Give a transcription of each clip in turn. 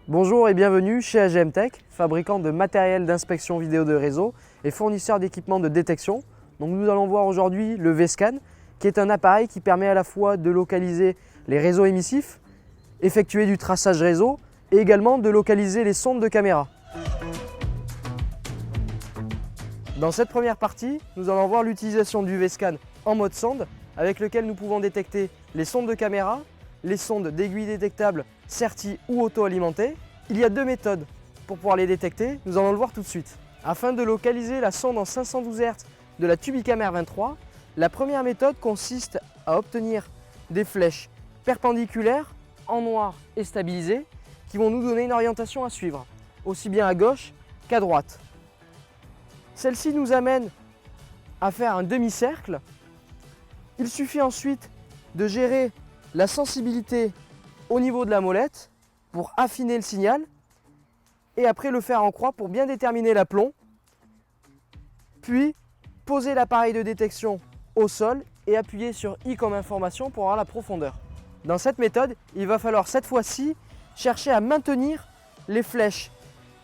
Bonjour et bienvenue chez AGM Tech, fabricant de matériel d'inspection vidéo de réseau et fournisseur d'équipements de détection. Donc nous allons voir aujourd'hui le V-Scan, qui est un appareil qui permet à la fois de localiser les réseaux émissifs, effectuer du traçage réseau et également de localiser les sondes de caméra. Dans cette première partie, nous allons voir l'utilisation du V-Scan en mode sonde, avec lequel nous pouvons détecter les sondes de caméra, les sondes d'aiguilles détectables CERTI ou auto-alimentées. Il y a deux méthodes pour pouvoir les détecter, nous allons le voir tout de suite. Afin de localiser la sonde en 512 Hz de la Tubicam R23, la première méthode consiste à obtenir des flèches perpendiculaires en noir et stabilisées qui vont nous donner une orientation à suivre, aussi bien à gauche qu'à droite. Celle-ci nous amène à faire un demi-cercle. Il suffit ensuite de gérer la sensibilité au niveau de la molette pour affiner le signal et après le faire en croix pour bien déterminer l'aplomb, puis poser l'appareil de détection au sol et appuyer sur I comme information pour avoir la profondeur. Dans cette méthode, il va falloir cette fois-ci chercher à maintenir les flèches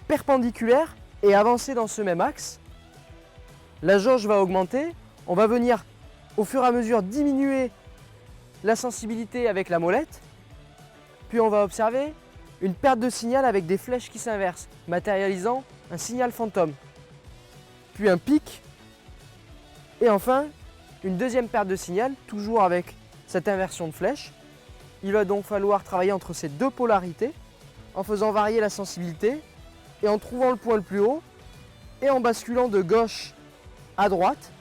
perpendiculaires et avancer dans ce même axe. La jauge va augmenter, on va venir au fur et à mesure diminuer la sensibilité avec la molette, puis on va observer une perte de signal avec des flèches qui s'inversent, matérialisant un signal fantôme, puis un pic, et enfin une deuxième perte de signal, toujours avec cette inversion de flèche. Il va donc falloir travailler entre ces deux polarités, en faisant varier la sensibilité, et en trouvant le point le plus haut, et en basculant de gauche à droite.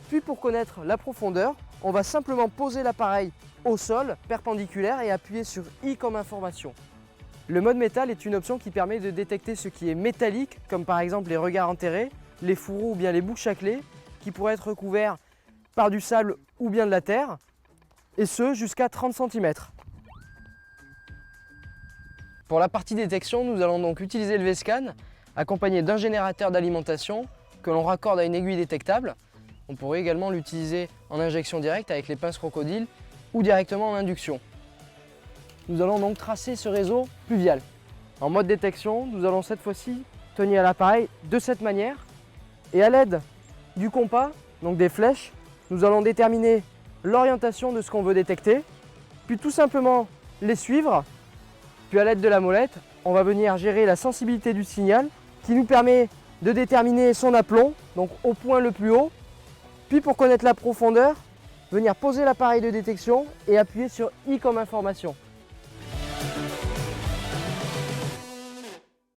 Puis pour connaître la profondeur, on va simplement poser l'appareil au sol, perpendiculaire, et appuyer sur I comme information. Le mode métal est une option qui permet de détecter ce qui est métallique, comme par exemple les regards enterrés, les fourreaux ou bien les bouches à clé, qui pourraient être recouverts par du sable ou bien de la terre, et ce jusqu'à 30 cm. Pour la partie détection, nous allons donc utiliser le V-Scan, accompagné d'un générateur d'alimentation que l'on raccorde à une aiguille détectable. On pourrait également l'utiliser en injection directe avec les pinces crocodile ou directement en induction. Nous allons donc tracer ce réseau pluvial. En mode détection, nous allons cette fois-ci tenir l'appareil de cette manière et à l'aide du compas, donc des flèches, nous allons déterminer l'orientation de ce qu'on veut détecter, puis tout simplement les suivre. Puis à l'aide de la molette, on va venir gérer la sensibilité du signal qui nous permet de déterminer son aplomb, donc au point le plus haut. Puis pour connaître la profondeur, venir poser l'appareil de détection et appuyer sur I comme information.